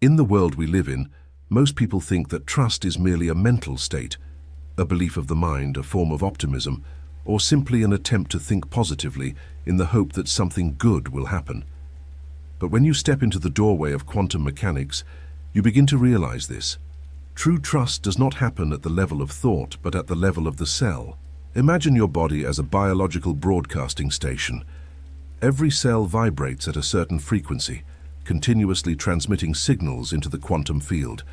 In the world we live in, most people think that trust is merely a mental state, a belief of the mind, a form of optimism, or simply an attempt to think positively in the hope that something good will happen. But when you step into the doorway of quantum mechanics, you begin to realize this. True trust does not happen at the level of thought, but at the level of the cell. Imagine your body as a biological broadcasting station. Every cell vibrates at a certain frequency, continuously transmitting signals into the quantum field,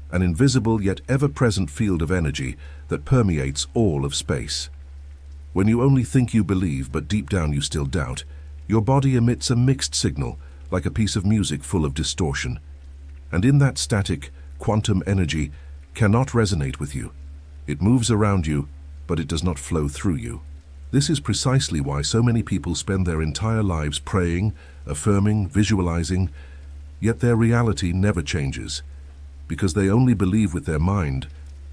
an invisible yet ever-present field of energy that permeates all of space. When you only think you believe, but deep down you still doubt, your body emits a mixed signal, like a piece of music full of distortion. And in that static, quantum energy cannot resonate with you. It moves around you, but it does not flow through you. This is precisely why so many people spend their entire lives praying, affirming, visualizing, yet their reality never changes, because they only believe with their mind,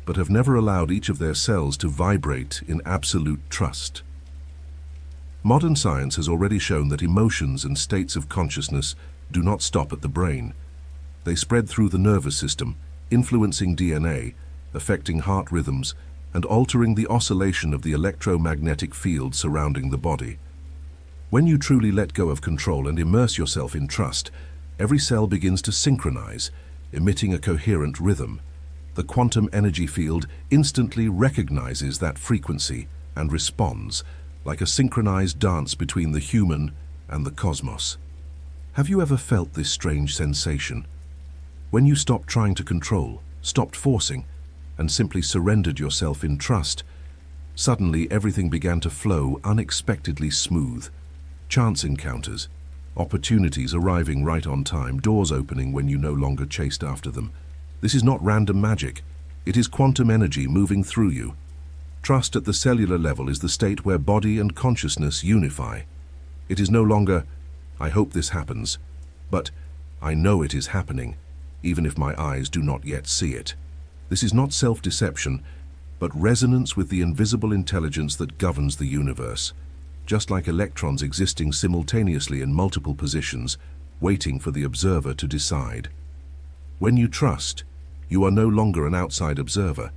but have never allowed each of their cells to vibrate in absolute trust. Modern science has already shown that emotions and states of consciousness do not stop at the brain. They spread through the nervous system, influencing DNA, affecting heart rhythms, and altering the oscillation of the electromagnetic field surrounding the body. When you truly let go of control and immerse yourself in trust, every cell begins to synchronize, emitting a coherent rhythm. The quantum energy field instantly recognizes that frequency and responds, like a synchronized dance between the human and the cosmos. Have you ever felt this strange sensation? When you stopped trying to control, stopped forcing, and simply surrendered yourself in trust, suddenly everything began to flow unexpectedly smooth. Chance encounters, opportunities arriving right on time, doors opening when you no longer chased after them. This is not random magic. It is quantum energy moving through you. Trust at the cellular level is the state where body and consciousness unify. It is no longer, "I hope this happens," but "I know it is happening, even if my eyes do not yet see it." This is not self-deception, but resonance with the invisible intelligence that governs the universe, just like electrons existing simultaneously in multiple positions, waiting for the observer to decide. When you trust, you are no longer an outside observer.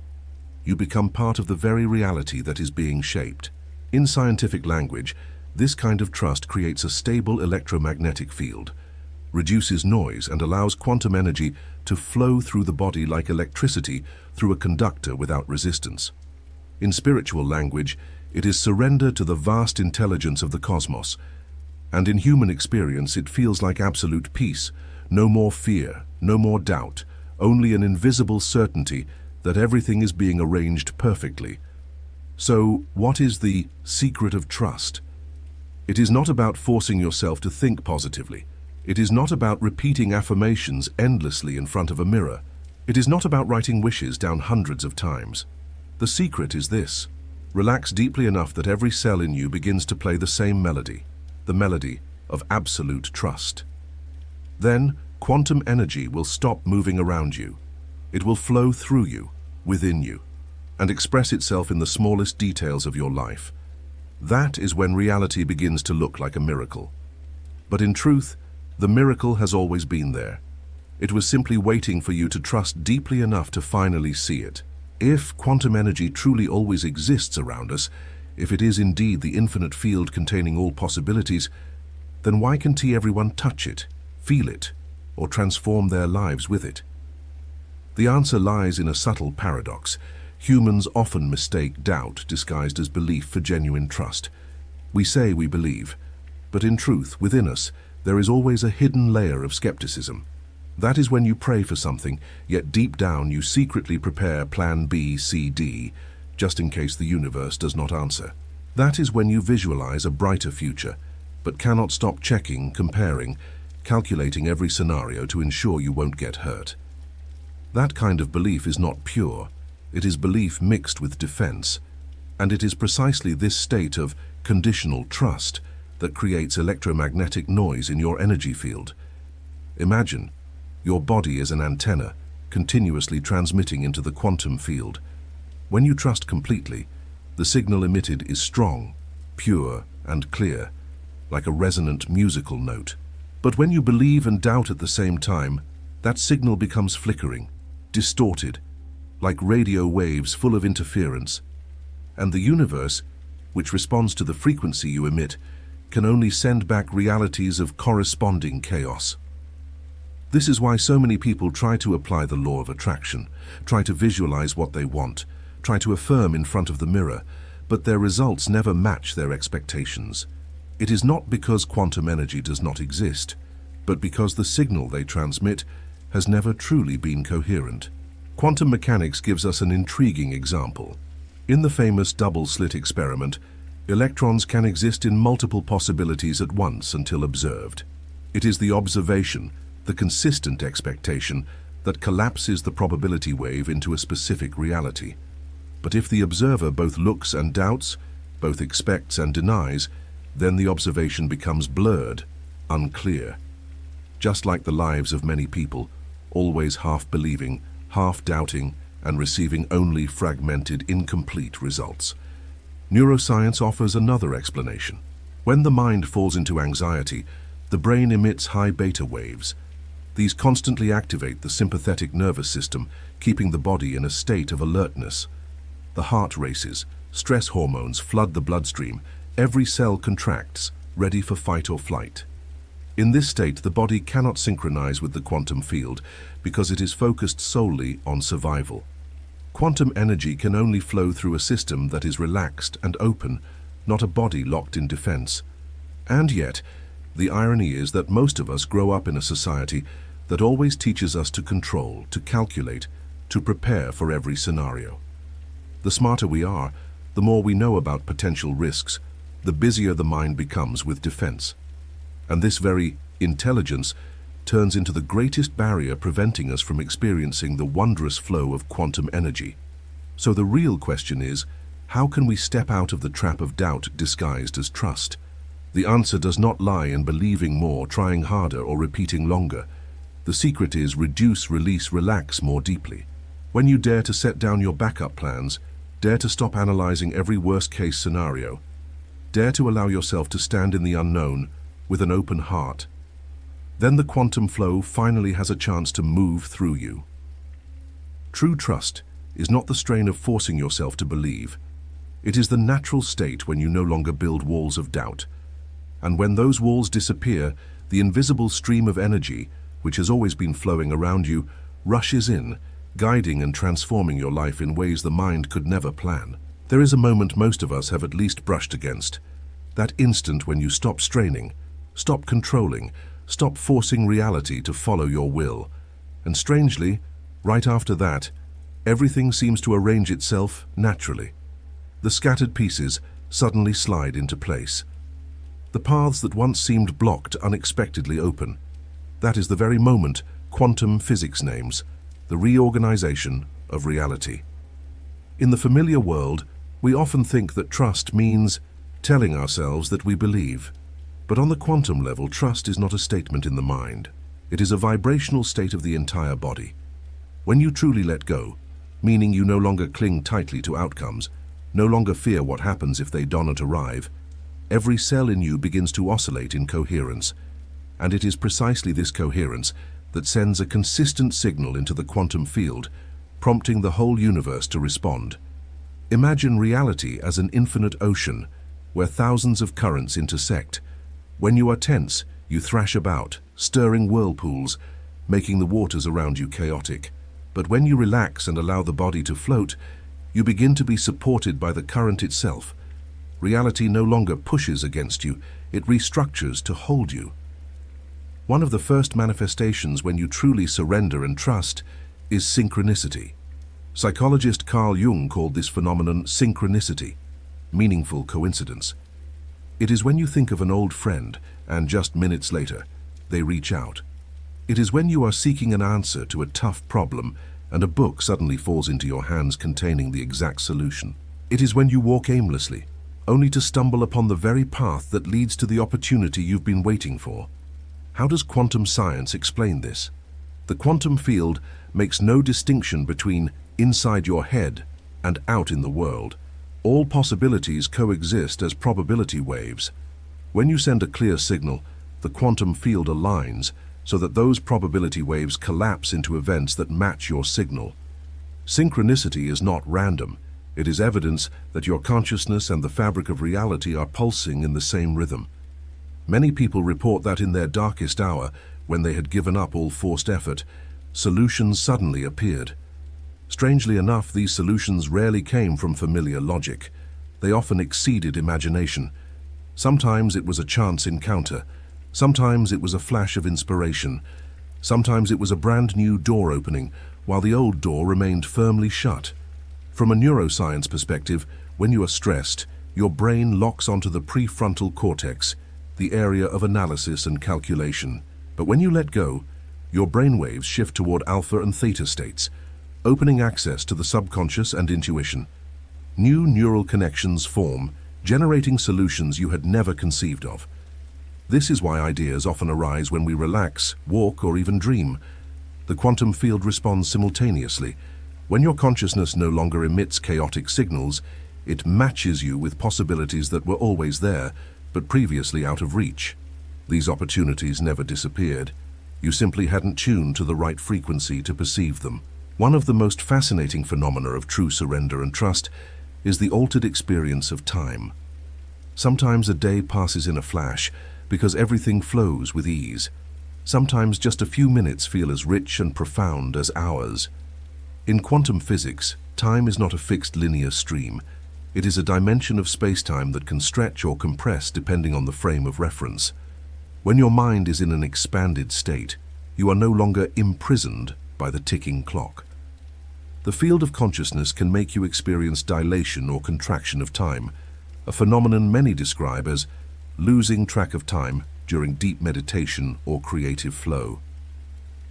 You become part of the very reality that is being shaped. In scientific language, this kind of trust creates a stable electromagnetic field, reduces noise, and allows quantum energy to flow through the body like electricity through a conductor without resistance. In spiritual language, it is surrender to the vast intelligence of the cosmos, and in human experience it feels like absolute peace, no more fear, no more doubt, only an invisible certainty that everything is being arranged perfectly. So, what is the secret of trust? It is not about forcing yourself to think positively. It is not about repeating affirmations endlessly in front of a mirror. It is not about writing wishes down hundreds of times. The secret is this: relax deeply enough that every cell in you begins to play the same melody, the melody of absolute trust. Then, quantum energy will stop moving around you. It will flow through you, within you, and express itself in the smallest details of your life. That is when reality begins to look like a miracle. But in truth, the miracle has always been there. It was simply waiting for you to trust deeply enough to finally see it. If quantum energy truly always exists around us, if it is indeed the infinite field containing all possibilities, then why can't everyone touch it, feel it, or transform their lives with it? The answer lies in a subtle paradox. Humans often mistake doubt disguised as belief for genuine trust. We say we believe, but in truth, within us, there is always a hidden layer of skepticism. That is when you pray for something, yet deep down you secretly prepare plan B, C, D, just in case the universe does not answer. That is when you visualize a brighter future, but cannot stop checking, comparing, calculating every scenario to ensure you won't get hurt. That kind of belief is not pure. It is belief mixed with defense, and it is precisely this state of conditional trust that creates electromagnetic noise in your energy field. Imagine, your body is an antenna, continuously transmitting into the quantum field. When you trust completely, the signal emitted is strong, pure, and clear, like a resonant musical note. But when you believe and doubt at the same time, that signal becomes flickering, distorted, like radio waves full of interference. And the universe, which responds to the frequency you emit, can only send back realities of corresponding chaos. This is why so many people try to apply the law of attraction, try to visualize what they want, try to affirm in front of the mirror, but their results never match their expectations. It is not because quantum energy does not exist, but because the signal they transmit has never truly been coherent. Quantum mechanics gives us an intriguing example. In the famous double-slit experiment, electrons can exist in multiple possibilities at once until observed. It is the observation, the consistent expectation, that collapses the probability wave into a specific reality. But if the observer both looks and doubts, both expects and denies, then the observation becomes blurred, unclear. Just like the lives of many people, always half-believing, half-doubting, and receiving only fragmented, incomplete results. Neuroscience offers another explanation. When the mind falls into anxiety, the brain emits high beta waves. These constantly activate the sympathetic nervous system, keeping the body in a state of alertness. The heart races, stress hormones flood the bloodstream, every cell contracts, ready for fight or flight. In this state, the body cannot synchronize with the quantum field because it is focused solely on survival. Quantum energy can only flow through a system that is relaxed and open, not a body locked in defense. And yet, the irony is that most of us grow up in a society that always teaches us to control, to calculate, to prepare for every scenario. The smarter we are, the more we know about potential risks, the busier the mind becomes with defense. And this very intelligence turns into the greatest barrier preventing us from experiencing the wondrous flow of quantum energy. So the real question is, how can we step out of the trap of doubt disguised as trust? The answer does not lie in believing more, trying harder, or repeating longer. The secret is reduce, release, relax more deeply. When you dare to set down your backup plans, dare to stop analyzing every worst-case scenario, dare to allow yourself to stand in the unknown with an open heart, then the quantum flow finally has a chance to move through you. True trust is not the strain of forcing yourself to believe. It is the natural state when you no longer build walls of doubt. And when those walls disappear, the invisible stream of energy, which has always been flowing around you, rushes in, guiding and transforming your life in ways the mind could never plan. There is a moment most of us have at least brushed against. That instant when you stop straining, stop controlling, stop forcing reality to follow your will. And strangely, right after that, everything seems to arrange itself naturally. The scattered pieces suddenly slide into place. The paths that once seemed blocked unexpectedly open. That is the very moment quantum physics names, the reorganization of reality. In the familiar world, we often think that trust means telling ourselves that we believe. But on the quantum level, trust is not a statement in the mind. It is a vibrational state of the entire body. When you truly let go, meaning you no longer cling tightly to outcomes, no longer fear what happens if they do not arrive, every cell in you begins to oscillate in coherence. And it is precisely this coherence that sends a consistent signal into the quantum field, prompting the whole universe to respond. Imagine reality as an infinite ocean, where thousands of currents intersect. When you are tense, you thrash about, stirring whirlpools, making the waters around you chaotic. But when you relax and allow the body to float, you begin to be supported by the current itself. Reality no longer pushes against you, it restructures to hold you. One of the first manifestations when you truly surrender and trust is synchronicity. Psychologist Carl Jung called this phenomenon synchronicity, meaningful coincidence. It is when you think of an old friend and just minutes later, they reach out. It is when you are seeking an answer to a tough problem and a book suddenly falls into your hands containing the exact solution. It is when you walk aimlessly, only to stumble upon the very path that leads to the opportunity you've been waiting for. How does quantum science explain this? The quantum field makes no distinction between inside your head and out in the world. All possibilities coexist as probability waves. When you send a clear signal, the quantum field aligns, so that those probability waves collapse into events that match your signal. Synchronicity is not random. It is evidence that your consciousness and the fabric of reality are pulsing in the same rhythm. Many people report that in their darkest hour, when they had given up all forced effort, solutions suddenly appeared. Strangely enough, these solutions rarely came from familiar logic. They often exceeded imagination. Sometimes it was a chance encounter. Sometimes it was a flash of inspiration. Sometimes it was a brand new door opening, while the old door remained firmly shut. From a neuroscience perspective, when you are stressed, your brain locks onto the prefrontal cortex, the area of analysis and calculation. But when you let go, your brainwaves shift toward alpha and theta states, opening access to the subconscious and intuition. New neural connections form, generating solutions you had never conceived of. This is why ideas often arise when we relax, walk, or even dream. The quantum field responds simultaneously. When your consciousness no longer emits chaotic signals, it matches you with possibilities that were always there, but previously out of reach. These opportunities never disappeared. You simply hadn't tuned to the right frequency to perceive them. One of the most fascinating phenomena of true surrender and trust is the altered experience of time. Sometimes a day passes in a flash because everything flows with ease. Sometimes just a few minutes feel as rich and profound as hours. In quantum physics, time is not a fixed linear stream. It is a dimension of space-time that can stretch or compress depending on the frame of reference. When your mind is in an expanded state, you are no longer imprisoned by the ticking clock. The field of consciousness can make you experience dilation or contraction of time, a phenomenon many describe as losing track of time during deep meditation or creative flow.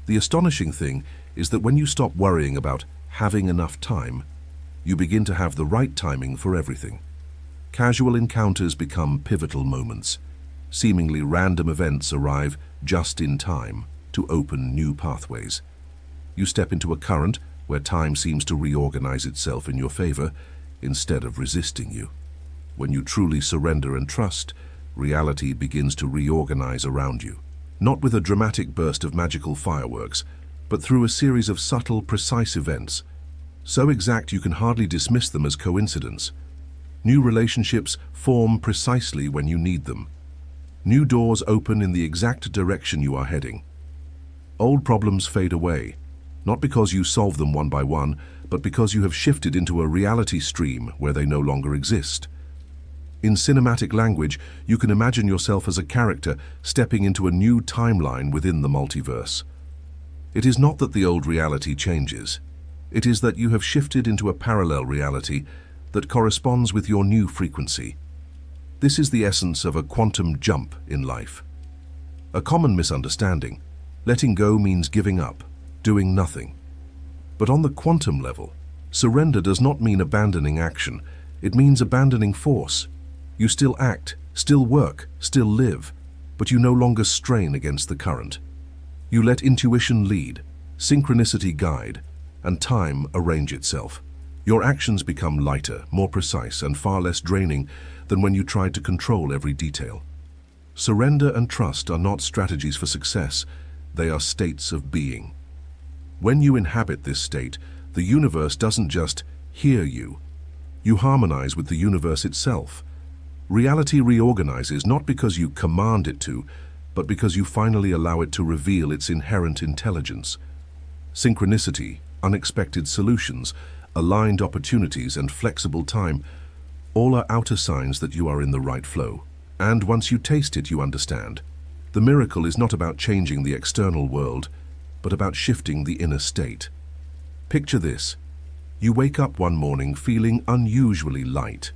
The astonishing thing is that when you stop worrying about having enough time, you begin to have the right timing for everything. Casual encounters become pivotal moments. Seemingly random events arrive just in time to open new pathways. You step into a current where time seems to reorganize itself in your favor instead of resisting you. When you truly surrender and trust, reality begins to reorganize around you. Not with a dramatic burst of magical fireworks, but through a series of subtle, precise events, so exact you can hardly dismiss them as coincidence. New relationships form precisely when you need them. New doors open in the exact direction you are heading. Old problems fade away, not because you solve them one by one, but because you have shifted into a reality stream where they no longer exist. In cinematic language, you can imagine yourself as a character stepping into a new timeline within the multiverse. It is not that the old reality changes. It is that you have shifted into a parallel reality that corresponds with your new frequency. This is the essence of a quantum jump in life. A common misunderstanding: letting go means giving up, doing nothing. But on the quantum level, surrender does not mean abandoning action. It means abandoning force. You still act, still work, still live, but you no longer strain against the current. You let intuition lead, synchronicity guide, and time arrange itself. Your actions become lighter, more precise, and far less draining than when you tried to control every detail. Surrender and trust are not strategies for success. They are states of being. When you inhabit this state, the universe doesn't just hear you. You harmonize with the universe itself. Reality reorganizes not because you command it to, but because you finally allow it to reveal its inherent intelligence. Synchronicity, unexpected solutions, aligned opportunities, and flexible time all are outer signs that you are in the right flow. And once you taste it, you understand. The miracle is not about changing the external world, but about shifting the inner state. Picture this. You wake up one morning feeling unusually light.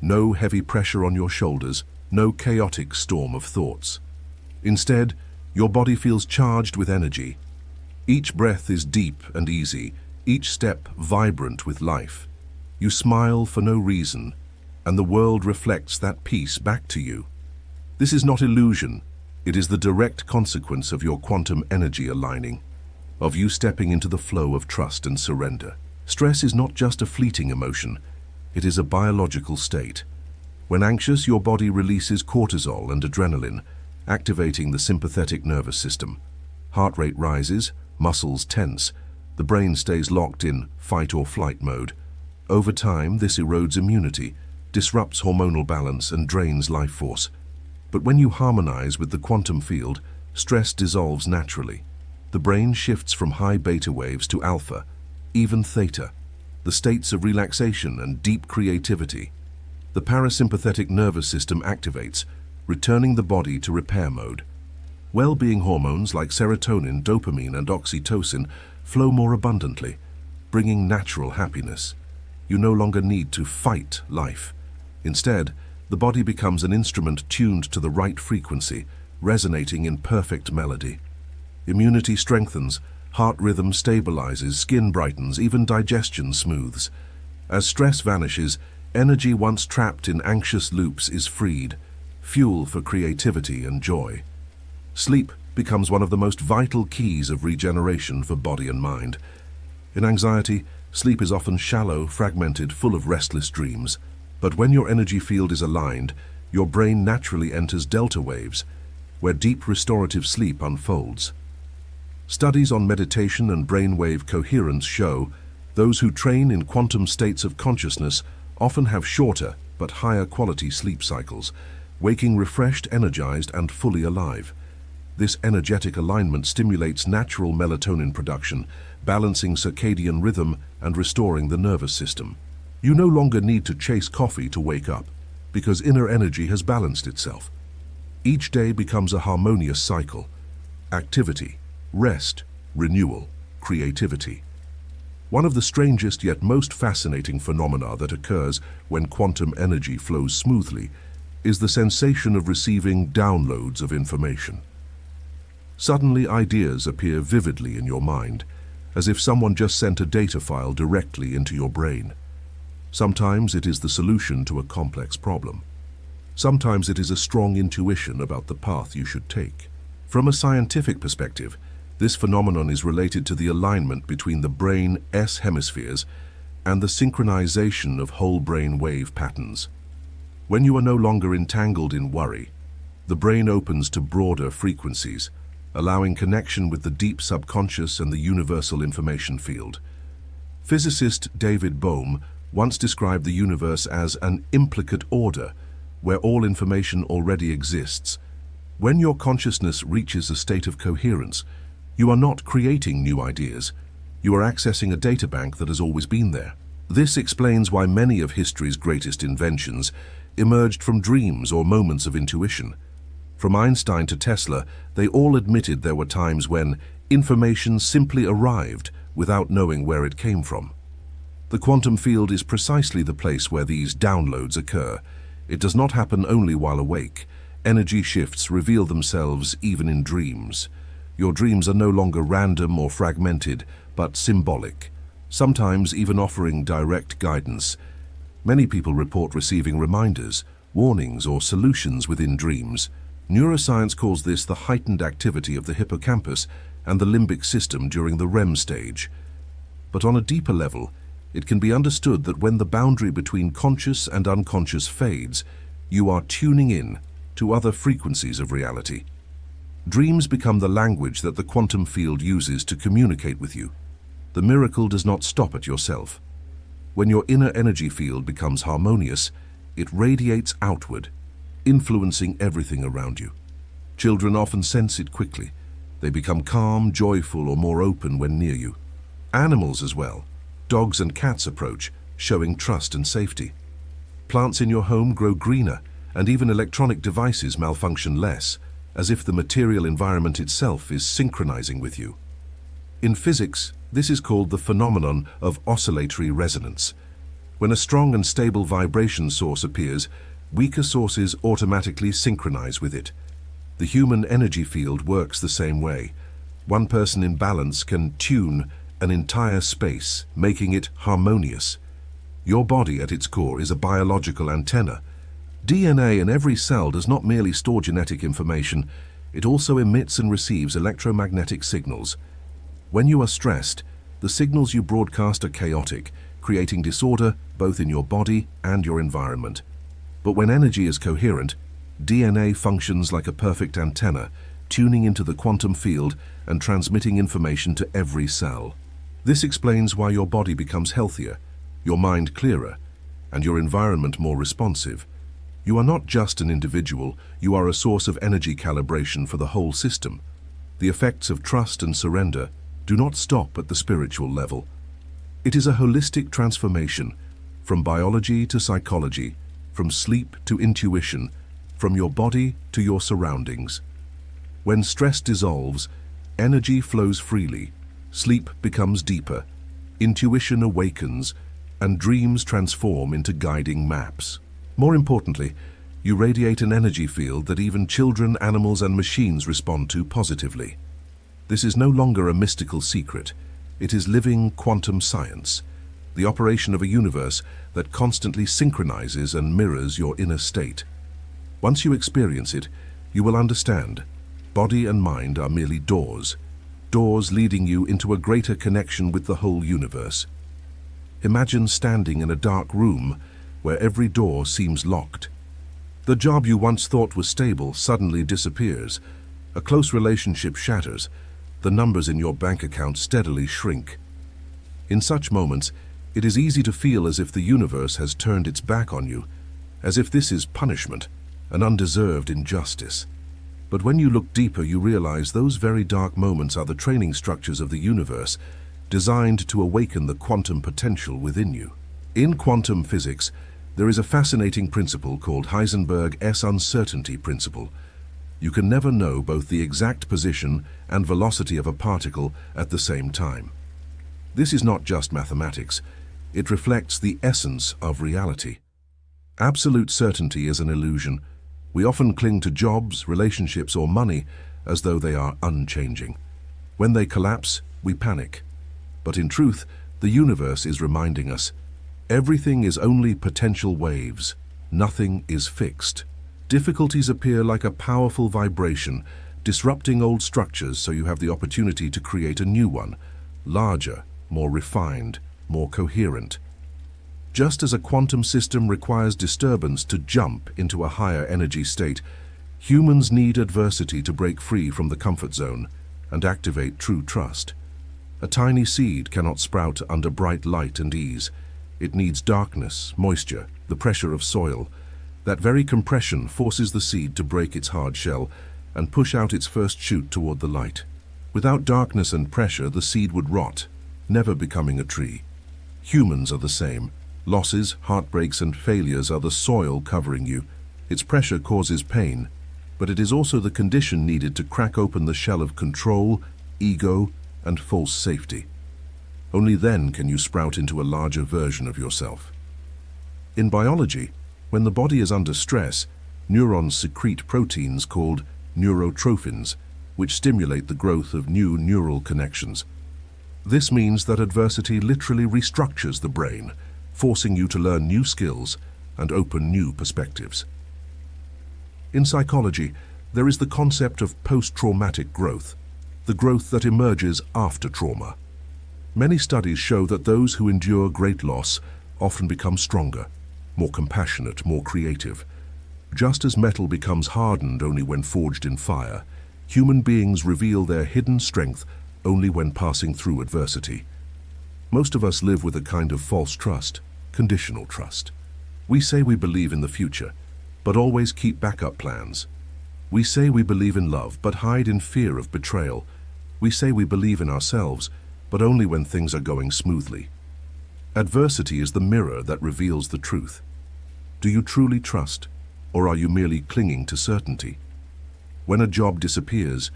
No heavy pressure on your shoulders, no chaotic storm of thoughts. Instead, your body feels charged with energy. Each breath is deep and easy, each step vibrant with life. You smile for no reason, and the world reflects that peace back to you. This is not illusion. It is the direct consequence of your quantum energy aligning, of you stepping into the flow of trust and surrender. Stress is not just a fleeting emotion. It is a biological state. When anxious, your body releases cortisol and adrenaline, activating the sympathetic nervous system. Heart rate rises, muscles tense, the brain stays locked in fight or flight mode. Over time, this erodes immunity, disrupts hormonal balance, and drains life force. But when you harmonize with the quantum field, stress dissolves naturally. The brain shifts from high beta waves to alpha, even theta, the states of relaxation and deep creativity. The parasympathetic nervous system activates, returning the body to repair mode. Well-being hormones like serotonin, dopamine, and oxytocin flow more abundantly, bringing natural happiness. You no longer need to fight life. Instead, the body becomes an instrument tuned to the right frequency, resonating in perfect melody. Immunity strengthens, heart rhythm stabilizes, skin brightens, even digestion smooths. As stress vanishes, energy once trapped in anxious loops is freed, fuel for creativity and joy. Sleep becomes one of the most vital keys of regeneration for body and mind. In anxiety, sleep is often shallow, fragmented, full of restless dreams. But when your energy field is aligned, your brain naturally enters delta waves, where deep restorative sleep unfolds. Studies on meditation and brainwave coherence show those who train in quantum states of consciousness often have shorter but higher quality sleep cycles, waking refreshed, energized, and fully alive. This energetic alignment stimulates natural melatonin production, balancing circadian rhythm and restoring the nervous system. You no longer need to chase coffee to wake up, because inner energy has balanced itself. Each day becomes a harmonious cycle: activity, rest, renewal, creativity. One of the strangest yet most fascinating phenomena that occurs when quantum energy flows smoothly is the sensation of receiving downloads of information. Suddenly, ideas appear vividly in your mind, as if someone just sent a data file directly into your brain. Sometimes it is the solution to a complex problem. Sometimes it is a strong intuition about the path you should take. From a scientific perspective, this phenomenon is related to the alignment between the brain's hemispheres and the synchronization of whole brain wave patterns. When you are no longer entangled in worry, the brain opens to broader frequencies, allowing connection with the deep subconscious and the universal information field. Physicist David Bohm once described the universe as an implicate order, where all information already exists. When your consciousness reaches a state of coherence, you are not creating new ideas. You are accessing a databank that has always been there. This explains why many of history's greatest inventions emerged from dreams or moments of intuition. From Einstein to Tesla, they all admitted there were times when information simply arrived without knowing where it came from. The quantum field is precisely the place where these downloads occur. It does not happen only while awake. Energy shifts reveal themselves even in dreams. Your dreams are no longer random or fragmented, but symbolic, sometimes even offering direct guidance. Many people report receiving reminders, warnings, or solutions within dreams. Neuroscience calls this the heightened activity of the hippocampus and the limbic system during the REM stage. But on a deeper level, it can be understood that when the boundary between conscious and unconscious fades, you are tuning in to other frequencies of reality. Dreams become the language that the quantum field uses to communicate with you. The miracle does not stop at yourself. When your inner energy field becomes harmonious, it radiates outward, influencing everything around you. Children often sense it quickly. They become calm, joyful, or more open when near you. Animals as well. Dogs and cats approach, showing trust and safety. Plants in your home grow greener, and even electronic devices malfunction less, as if the material environment itself is synchronizing with you. In physics, this is called the phenomenon of oscillatory resonance. When a strong and stable vibration source appears, weaker sources automatically synchronize with it. The human energy field works the same way. One person in balance can tune an entire space, making it harmonious. Your body at its core is a biological antenna. DNA in every cell does not merely store genetic information, it also emits and receives electromagnetic signals. When you are stressed, the signals you broadcast are chaotic, creating disorder both in your body and your environment. But when energy is coherent, DNA functions like a perfect antenna, tuning into the quantum field and transmitting information to every cell. This explains why your body becomes healthier, your mind clearer, and your environment more responsive. You are not just an individual, you are a source of energy calibration for the whole system. The effects of trust and surrender do not stop at the spiritual level. It is a holistic transformation, from biology to psychology, from sleep to intuition, from your body to your surroundings. When stress dissolves, energy flows freely, sleep becomes deeper, intuition awakens, and dreams transform into guiding maps. More importantly, you radiate an energy field that even children, animals, and machines respond to positively. This is no longer a mystical secret. It is living quantum science, the operation of a universe that constantly synchronizes and mirrors your inner state. Once you experience it, you will understand. Body and mind are merely doors leading you into a greater connection with the whole universe. Imagine standing in a dark room where every door seems locked. The job you once thought was stable suddenly disappears. A close relationship shatters. The numbers in your bank account steadily shrink. In such moments, it is easy to feel as if the universe has turned its back on you, as if this is punishment, an undeserved injustice. But when you look deeper, you realize those very dark moments are the training structures of the universe, designed to awaken the quantum potential within you. In quantum physics, there is a fascinating principle called Heisenberg's uncertainty principle. You can never know both the exact position and velocity of a particle at the same time. This is not just mathematics. It reflects the essence of reality. Absolute certainty is an illusion. We often cling to jobs, relationships, or money as though they are unchanging. When they collapse, we panic. But in truth, the universe is reminding us, everything is only potential waves. Nothing is fixed. Difficulties appear like a powerful vibration, disrupting old structures so you have the opportunity to create a new one, larger, more refined, more coherent. Just as a quantum system requires disturbance to jump into a higher energy state, humans need adversity to break free from the comfort zone and activate true trust. A tiny seed cannot sprout under bright light and ease. It needs darkness, moisture, the pressure of soil. That very compression forces the seed to break its hard shell and push out its first shoot toward the light. Without darkness and pressure, the seed would rot, never becoming a tree. Humans are the same. Losses, heartbreaks, and failures are the soil covering you. Its pressure causes pain, but it is also the condition needed to crack open the shell of control, ego, and false safety. Only then can you sprout into a larger version of yourself. In biology, when the body is under stress, neurons secrete proteins called neurotrophins, which stimulate the growth of new neural connections. This means that adversity literally restructures the brain, forcing you to learn new skills and open new perspectives. In psychology, there is the concept of post-traumatic growth, the growth that emerges after trauma. Many studies show that those who endure great loss often become stronger, more compassionate, more creative. Just as metal becomes hardened only when forged in fire, human beings reveal their hidden strength only when passing through adversity. Most of us live with a kind of false trust, conditional trust. We say we believe in the future, but always keep backup plans. We say we believe in love, but hide in fear of betrayal. We say we believe in ourselves, but only when things are going smoothly. Adversity is the mirror that reveals the truth. Do you truly trust, or are you merely clinging to certainty? When a job disappears,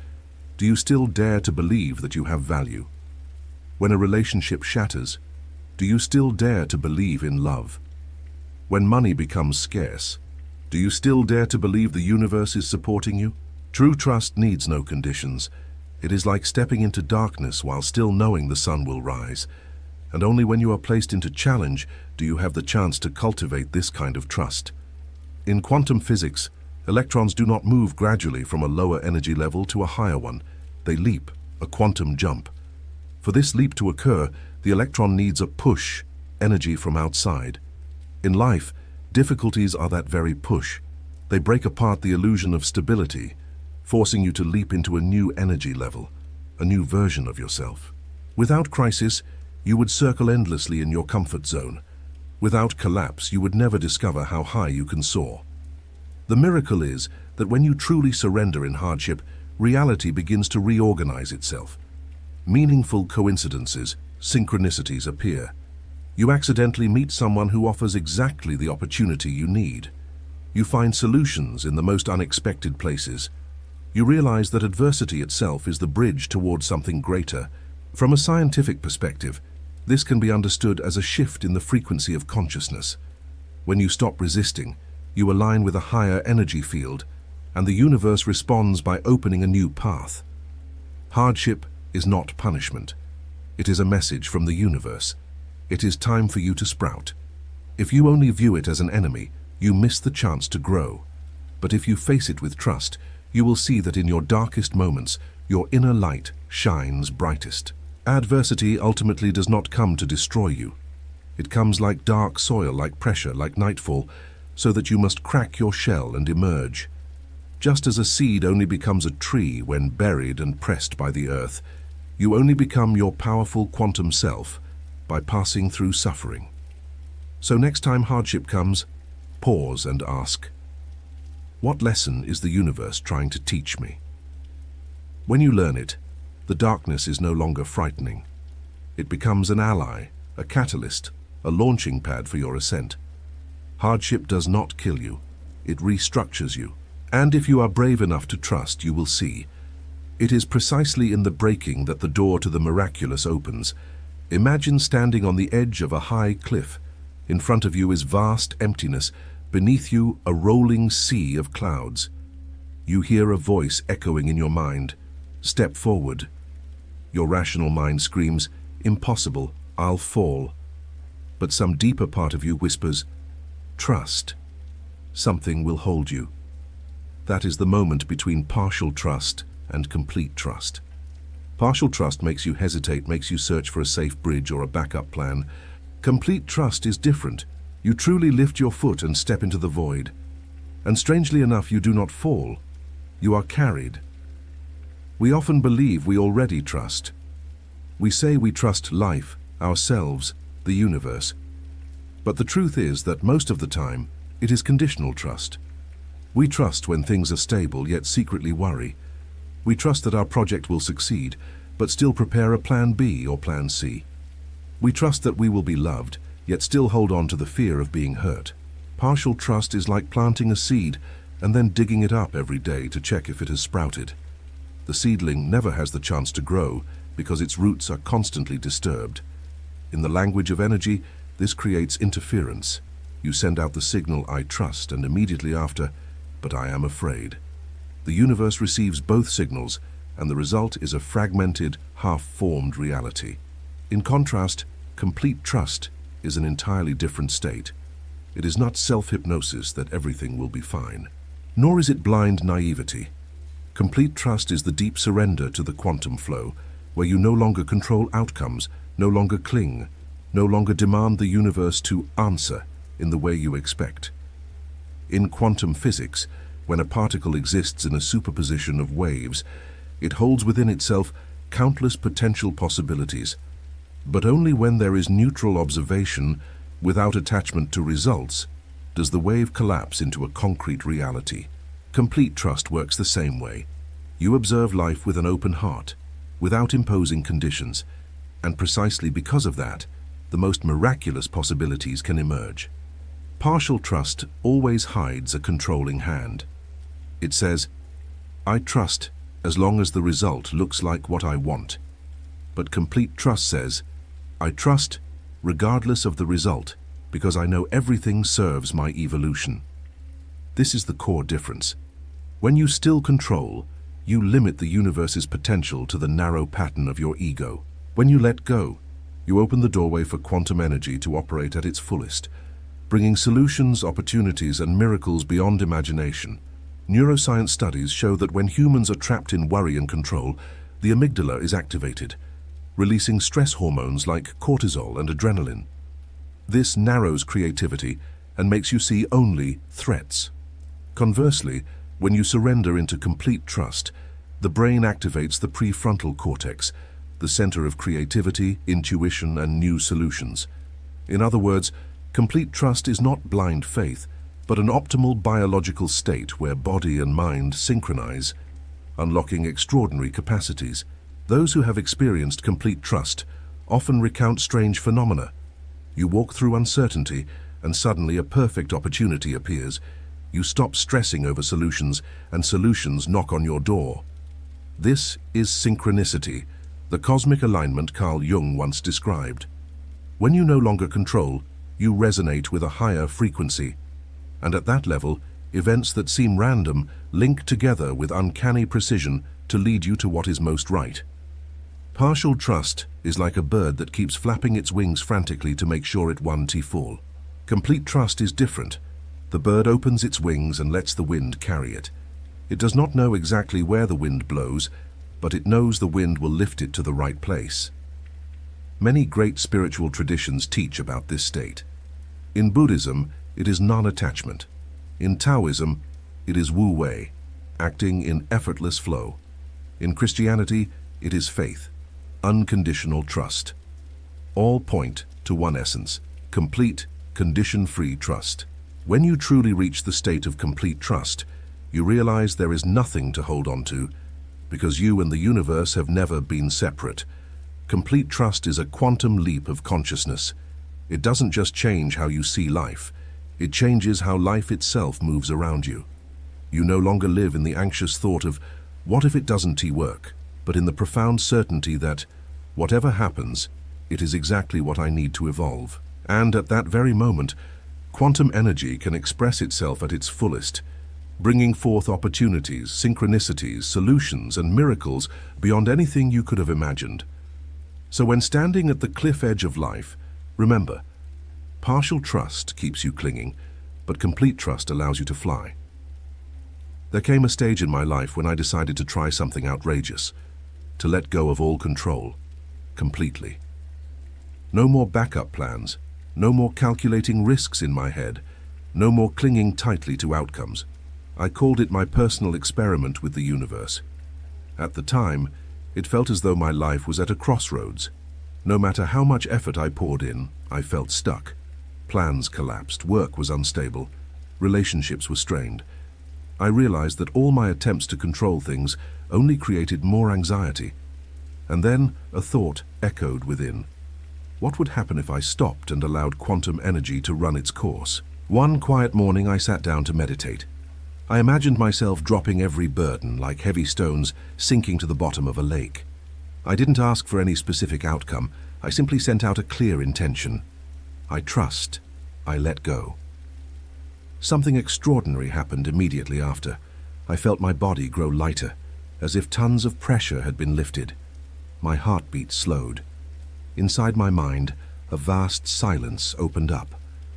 do you still dare to believe that you have value? When a relationship shatters, do you still dare to believe in love? When money becomes scarce, do you still dare to believe the universe is supporting you? True trust needs no conditions. It is like stepping into darkness while still knowing the sun will rise. And only when you are placed into challenge do you have the chance to cultivate this kind of trust. In quantum physics, electrons do not move gradually from a lower energy level to a higher one. They leap, a quantum jump. For this leap to occur, the electron needs a push, energy from outside. In life, difficulties are that very push. They break apart the illusion of stability. forcing you to leap into a new energy level, a new version of yourself. Without crisis, you would circle endlessly in your comfort zone. Without collapse, you would never discover how high you can soar. The miracle is that when you truly surrender in hardship, reality begins to reorganize itself. Meaningful coincidences, synchronicities appear. You accidentally meet someone who offers exactly the opportunity you need. You find solutions in the most unexpected places. You realize that adversity itself is the bridge towards something greater. From a scientific perspective, this can be understood as a shift in the frequency of consciousness. When you stop resisting, you align with a higher energy field, and the universe responds by opening a new path. Hardship is not punishment. It is a message from the universe. It is time for you to sprout. If you only view it as an enemy, you miss the chance to grow. But if you face it with trust, you will see that in your darkest moments, your inner light shines brightest. Adversity ultimately does not come to destroy you. It comes like dark soil, like pressure, like nightfall, so that you must crack your shell and emerge. Just as a seed only becomes a tree when buried and pressed by the earth, you only become your powerful quantum self by passing through suffering. So next time hardship comes, pause and ask, what lesson is the universe trying to teach me? When you learn it, the darkness is no longer frightening. It becomes an ally, a catalyst, a launching pad for your ascent. Hardship does not kill you. It restructures you. And if you are brave enough to trust, you will see. It is precisely in the breaking that the door to the miraculous opens. Imagine standing on the edge of a high cliff. In front of you is vast emptiness. Beneath you, a rolling sea of clouds. You hear a voice echoing in your mind. Step forward. Your rational mind screams, impossible, I'll fall. But some deeper part of you whispers, trust. Something will hold you. That is the moment between partial trust and complete trust. Partial trust makes you hesitate, makes you search for a safe bridge or a backup plan. Complete trust is different. You truly lift your foot and step into the void. And strangely enough, you do not fall. You are carried. We often believe we already trust. We say we trust life, ourselves, the universe. But the truth is that most of the time, it is conditional trust. We trust when things are stable, yet secretly worry. We trust that our project will succeed, but still prepare a plan B or plan C. We trust that we will be loved, yet still hold on to the fear of being hurt. Partial trust is like planting a seed and then digging it up every day to check if it has sprouted. The seedling never has the chance to grow because its roots are constantly disturbed. In the language of energy, this creates interference. You send out the signal, I trust, and immediately after, but I am afraid. The universe receives both signals, and the result is a fragmented, half-formed reality. In contrast, complete trust is an entirely different state. It is not self-hypnosis that everything will be fine, nor is it blind naivety. Complete trust is the deep surrender to the quantum flow, where you no longer control outcomes, no longer cling, no longer demand the universe to answer in the way you expect. In quantum physics, when a particle exists in a superposition of waves, it holds within itself countless potential possibilities. But only when there is neutral observation, without attachment to results, does the wave collapse into a concrete reality. Complete trust works the same way. You observe life with an open heart, without imposing conditions, and precisely because of that, the most miraculous possibilities can emerge. Partial trust always hides a controlling hand. It says, I trust as long as the result looks like what I want. But complete trust says, I trust regardless of the result, because I know everything serves my evolution. This is the core difference. When you still control, you limit the universe's potential to the narrow pattern of your ego. When you let go, you open the doorway for quantum energy to operate at its fullest, bringing solutions, opportunities, and miracles beyond imagination. Neuroscience studies show that when humans are trapped in worry and control, the amygdala is activated, releasing stress hormones like cortisol and adrenaline. This narrows creativity and makes you see only threats. Conversely, When you surrender into complete trust, the brain activates the prefrontal cortex, the center of creativity, intuition, and new solutions. In other words, complete trust is not blind faith, but an optimal biological state where body and mind synchronize, unlocking extraordinary capacities. Those who have experienced complete trust often recount strange phenomena. You walk through uncertainty, and suddenly a perfect opportunity appears. You stop stressing over solutions, and solutions knock on your door. This is synchronicity, the cosmic alignment Carl Jung once described. When you no longer control, you resonate with a higher frequency. And at that level, events that seem random link together with uncanny precision to lead you to what is most right. Partial trust is like a bird that keeps flapping its wings frantically to make sure it won't fall. Complete trust is different. The bird opens its wings and lets the wind carry it. It does not know exactly where the wind blows, but it knows the wind will lift it to the right place. Many great spiritual traditions teach about this state. In Buddhism, it is non-attachment. In Taoism, it is wu-wei, acting in effortless flow. In Christianity, it is faith, unconditional trust. All point to one essence, complete, condition-free trust. When you truly reach the state of complete trust, you realize there is nothing to hold on to, because you and the universe have never been separate. Complete trust is a quantum leap of consciousness. It doesn't just change how you see life, it changes how life itself moves around you. You no longer live in the anxious thought of, what if it doesn't work, but in the profound certainty that, whatever happens, it is exactly what I need to evolve. And at that very moment, quantum energy can express itself at its fullest, bringing forth opportunities, synchronicities, solutions, and miracles beyond anything you could have imagined. So when standing at the cliff edge of life, remember, partial trust keeps you clinging, but complete trust allows you to fly. There came a stage in my life when I decided to try something outrageous, to let go of all control, completely. No more backup plans, no more calculating risks in my head, no more clinging tightly to outcomes. I called it my personal experiment with the universe. At the time, it felt as though my life was at a crossroads. No matter how much effort I poured in, I felt stuck. Plans collapsed, work was unstable, relationships were strained. I realized that all my attempts to control things only created more anxiety. And then a thought echoed within. What would happen if I stopped and allowed quantum energy to run its course? One quiet morning I sat down to meditate. I imagined myself dropping every burden like heavy stones sinking to the bottom of a lake. I didn't ask for any specific outcome. I simply sent out a clear intention. I trust. I let go. Something extraordinary happened immediately after. I felt my body grow lighter, as if tons of pressure had been lifted. My heartbeat slowed. Inside my mind, a vast silence opened up.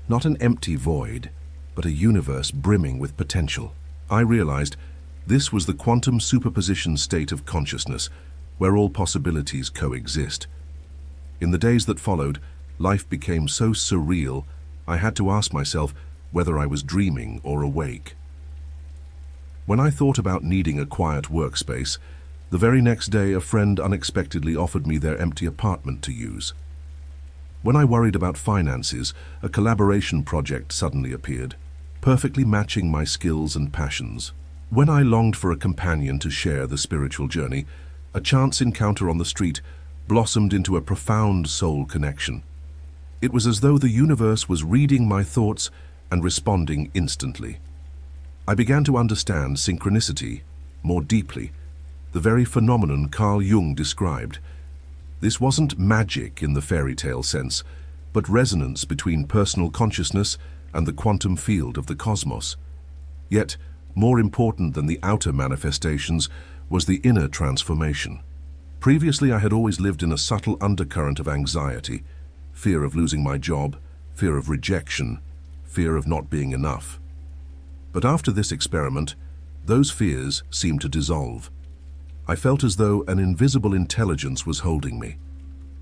Not an empty void, but a universe brimming with potential. I realized this was the quantum superposition state of consciousness, where all possibilities coexist. In the days that followed, life became so surreal, I had to ask myself whether I was dreaming or awake. When I thought about needing a quiet workspace, the very next day a friend unexpectedly offered me their empty apartment to use. When I worried about finances, a collaboration project suddenly appeared, perfectly matching my skills and passions. When I longed for a companion to share the spiritual journey, a chance encounter on the street blossomed into a profound soul connection. It was as though the universe was reading my thoughts and responding instantly. I began to understand synchronicity more deeply, the very phenomenon Carl Jung described. This wasn't magic in the fairy tale sense, but resonance between personal consciousness and the quantum field of the cosmos. Yet, more important than the outer manifestations was the inner transformation. Previously, I had always lived in a subtle undercurrent of anxiety, fear of losing my job, fear of rejection, fear of not being enough. But after this experiment, those fears seemed to dissolve. I felt as though an invisible intelligence was holding me.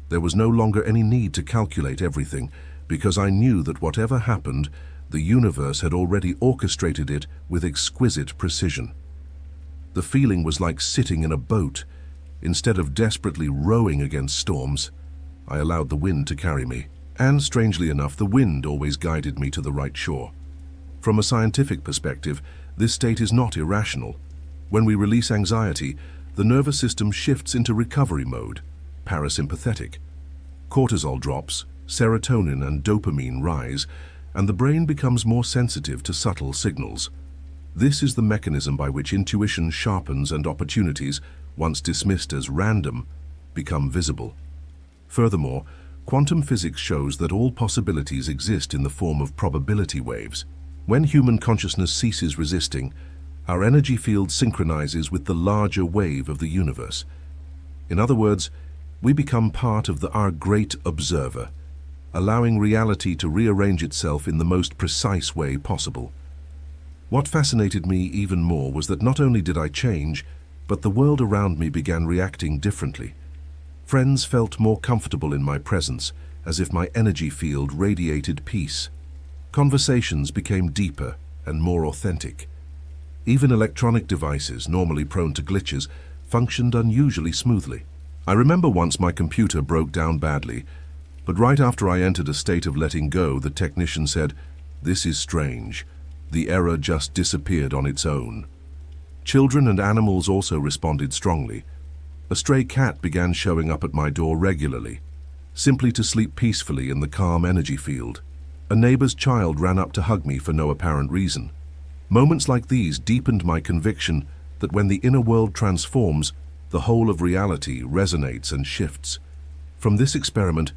There was no longer any need to calculate everything, because I knew that whatever happened, The universe had already orchestrated it with exquisite precision. The feeling was like sitting in a boat. Instead of desperately rowing against storms, I allowed the wind to carry me. And strangely enough, the wind always guided me to the right shore. From a scientific perspective, this state is not irrational. When we release anxiety, the nervous system shifts into recovery mode, parasympathetic. Cortisol drops, serotonin and dopamine rise, and the brain becomes more sensitive to subtle signals. This is the mechanism by which intuition sharpens and opportunities, once dismissed as random, become visible. Furthermore, quantum physics shows that all possibilities exist in the form of probability waves. When human consciousness ceases resisting, our energy field synchronizes with the larger wave of the universe. In other words, we become part of our great observer, allowing reality to rearrange itself in the most precise way possible. What fascinated me even more was that not only did I change, but the world around me began reacting differently. Friends felt more comfortable in my presence, as if my energy field radiated peace. Conversations became deeper and more authentic. Even electronic devices, normally prone to glitches, functioned unusually smoothly. I remember once my computer broke down badly, but right after I entered a state of letting go, the technician said, "This is strange. The error just disappeared on its own." Children and animals also responded strongly. A stray cat began showing up at my door regularly, simply to sleep peacefully in the calm energy field. A neighbor's child ran up to hug me for no apparent reason. Moments like these deepened my conviction that when the inner world transforms, the whole of reality resonates and shifts. From this experiment,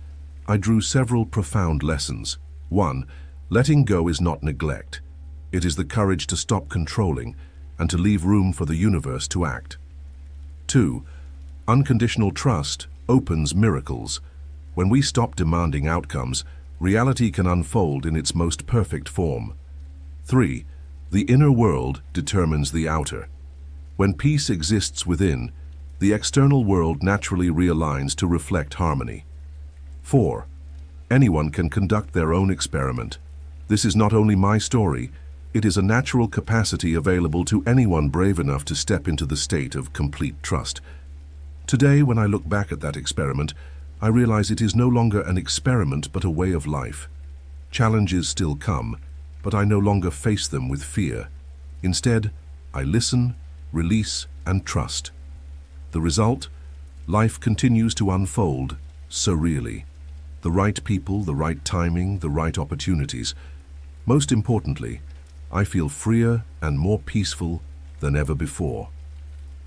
I drew several profound lessons. 1. Letting go is not neglect. It is the courage to stop controlling and to leave room for the universe to act. 2. Unconditional trust opens miracles. When we stop demanding outcomes, reality can unfold in its most perfect form. 3. The inner world determines the outer. When peace exists within, the external world naturally realigns to reflect harmony. 4. Anyone can conduct their own experiment. This is not only my story, it is a natural capacity available to anyone brave enough to step into the state of complete trust. Today, when I look back at that experiment, I realize it is no longer an experiment but a way of life. Challenges still come, but I no longer face them with fear. Instead, I listen, release, and trust. The result? Life continues to unfold surreally. The right people, the right timing, the right opportunities. Most importantly, I feel freer and more peaceful than ever before.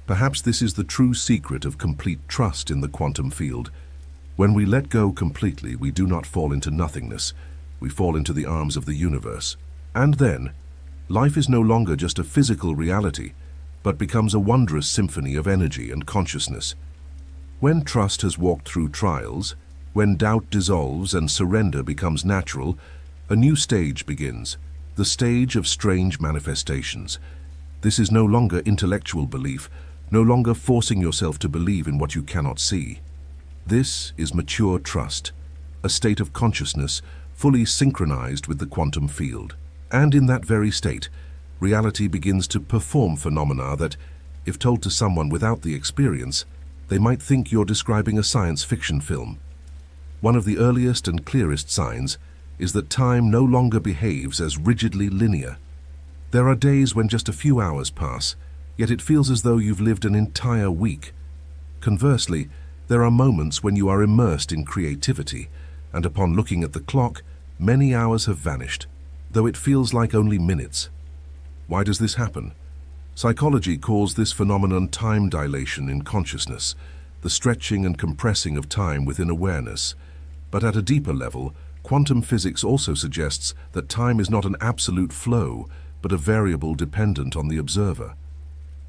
Perhaps this is the true secret of complete trust in the quantum field. When we let go completely, we do not fall into nothingness. We fall into the arms of the universe. And then, life is no longer just a physical reality, but becomes a wondrous symphony of energy and consciousness. When trust has walked through trials, when doubt dissolves and surrender becomes natural, a new stage begins, the stage of strange manifestations. This is no longer intellectual belief, no longer forcing yourself to believe in what you cannot see. This is mature trust, a state of consciousness fully synchronized with the quantum field. And in that very state, reality begins to perform phenomena that, if told to someone without the experience, they might think you're describing a science fiction film. One of the earliest and clearest signs is that time no longer behaves as rigidly linear. There are days when just a few hours pass, yet it feels as though you've lived an entire week. Conversely, there are moments when you are immersed in creativity, and upon looking at the clock, many hours have vanished, though it feels like only minutes. Why does this happen? Psychology calls this phenomenon time dilation in consciousness, the stretching and compressing of time within awareness. But at a deeper level, quantum physics also suggests that time is not an absolute flow, but a variable dependent on the observer.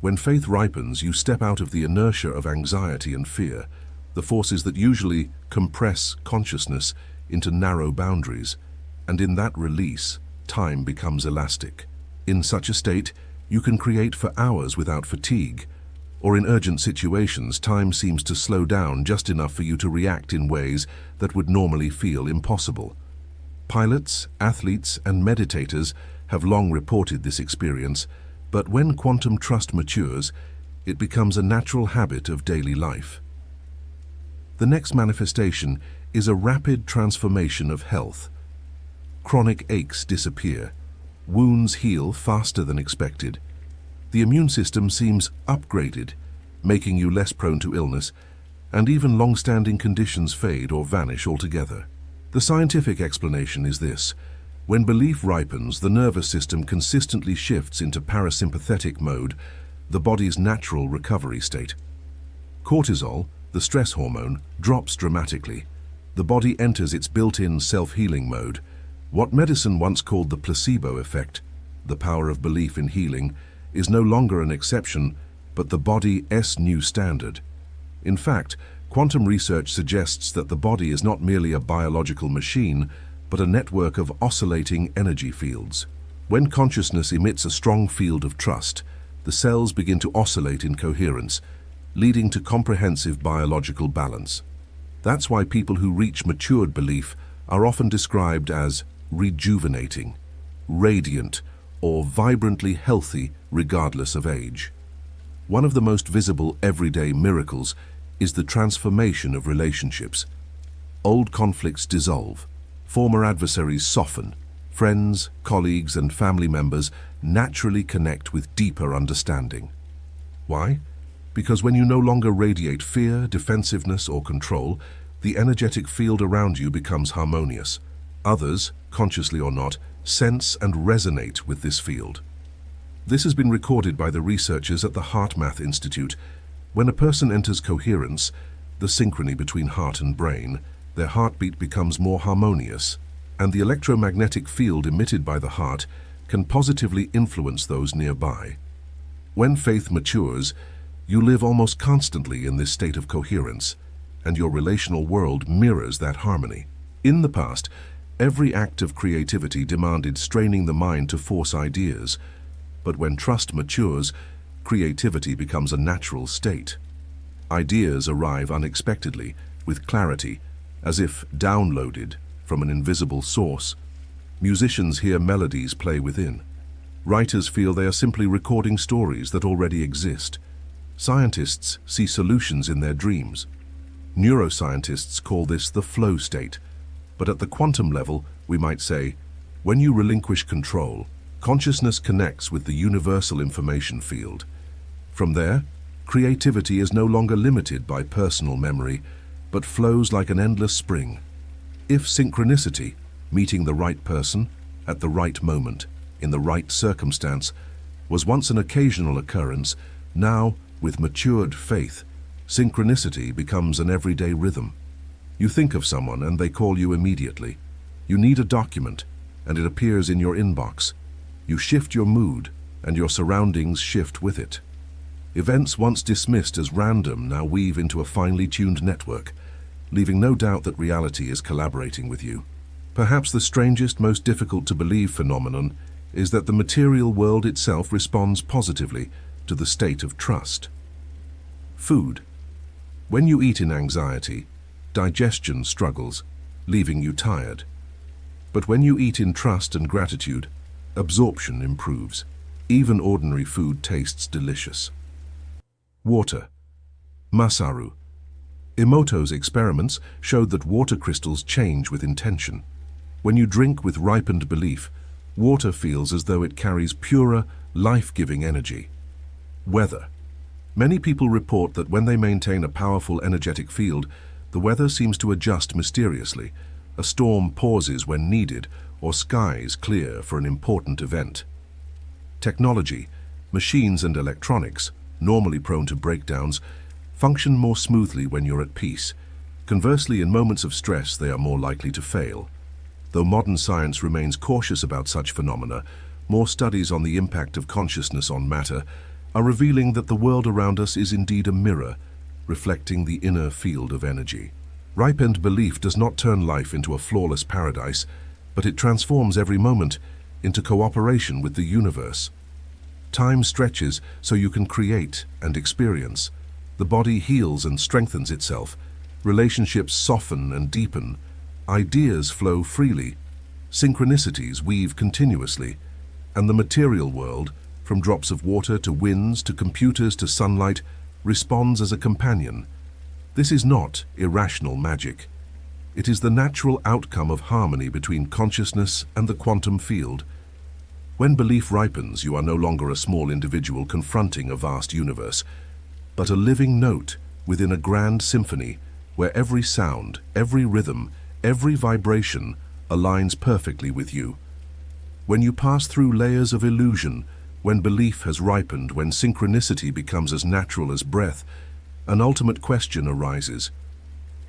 When faith ripens, you step out of the inertia of anxiety and fear, the forces that usually compress consciousness into narrow boundaries, and in that release, time becomes elastic. In such a state, you can create for hours without fatigue, or in urgent situations, time seems to slow down just enough for you to react in ways that would normally feel impossible. Pilots, athletes, and meditators have long reported this experience, but when quantum trust matures, it becomes a natural habit of daily life. The next manifestation is a rapid transformation of health. Chronic aches disappear, wounds heal faster than expected, the immune system seems upgraded, making you less prone to illness, and even long-standing conditions fade or vanish altogether. The scientific explanation is this: when belief ripens, the nervous system consistently shifts into parasympathetic mode, the body's natural recovery state. Cortisol, the stress hormone, drops dramatically. The body enters its built-in self-healing mode. What medicine once called the placebo effect, the power of belief in healing, is no longer an exception, but the body's new standard. In fact, quantum research suggests that the body is not merely a biological machine, but a network of oscillating energy fields. When consciousness emits a strong field of trust, the cells begin to oscillate in coherence, leading to comprehensive biological balance. That's why people who reach matured belief are often described as rejuvenating, radiant, or vibrantly healthy regardless of age. One of the most visible everyday miracles is the transformation of relationships. Old conflicts dissolve, former adversaries soften, friends, colleagues, and family members naturally connect with deeper understanding. Why? Because when you no longer radiate fear, defensiveness, or control, the energetic field around you becomes harmonious. Others, consciously or not, sense and resonate with this field. This has been recorded by the researchers at the HeartMath Institute. When a person enters coherence, the synchrony between heart and brain, their heartbeat becomes more harmonious, and the electromagnetic field emitted by the heart can positively influence those nearby. When faith matures, you live almost constantly in this state of coherence, and your relational world mirrors that harmony. In the past, every act of creativity demanded straining the mind to force ideas, but when trust matures, creativity becomes a natural state. Ideas arrive unexpectedly, with clarity, as if downloaded from an invisible source. Musicians hear melodies play within. Writers feel they are simply recording stories that already exist. Scientists see solutions in their dreams. Neuroscientists call this the flow state. But at the quantum level, we might say, when you relinquish control, consciousness connects with the universal information field. From there, creativity is no longer limited by personal memory, but flows like an endless spring. If synchronicity, meeting the right person, at the right moment, in the right circumstance, was once an occasional occurrence, now, with matured faith, synchronicity becomes an everyday rhythm. You think of someone and they call you immediately. You need a document and it appears in your inbox. You shift your mood and your surroundings shift with it. Events once dismissed as random now weave into a finely tuned network, leaving no doubt that reality is collaborating with you. Perhaps the strangest, most difficult to believe phenomenon is that the material world itself responds positively to the state of trust. Food. When you eat in anxiety, digestion struggles, leaving you tired. But when you eat in trust and gratitude, absorption improves. Even ordinary food tastes delicious. Water. Masaru. Emoto's experiments showed that water crystals change with intention. When you drink with ripened belief, water feels as though it carries purer, life-giving energy. Weather. Many people report that when they maintain a powerful energetic field, the weather seems to adjust mysteriously. A storm pauses when needed, or skies clear for an important event. Technology, machines and electronics, normally prone to breakdowns, function more smoothly when you're at peace. Conversely, in moments of stress, they are more likely to fail. Though modern science remains cautious about such phenomena, more studies on the impact of consciousness on matter are revealing that the world around us is indeed a mirror, reflecting the inner field of energy. Ripened belief does not turn life into a flawless paradise, but it transforms every moment into cooperation with the universe. Time stretches so you can create and experience. The body heals and strengthens itself. Relationships soften and deepen. Ideas flow freely. Synchronicities weave continuously, and the material world, from drops of water to winds to computers to sunlight, responds as a companion. This is not irrational magic. It is the natural outcome of harmony between consciousness and the quantum field. When belief ripens, you are no longer a small individual confronting a vast universe, but a living note within a grand symphony where every sound, every rhythm, every vibration aligns perfectly with you. When you pass through layers of illusion, when belief has ripened, when synchronicity becomes as natural as breath, an ultimate question arises.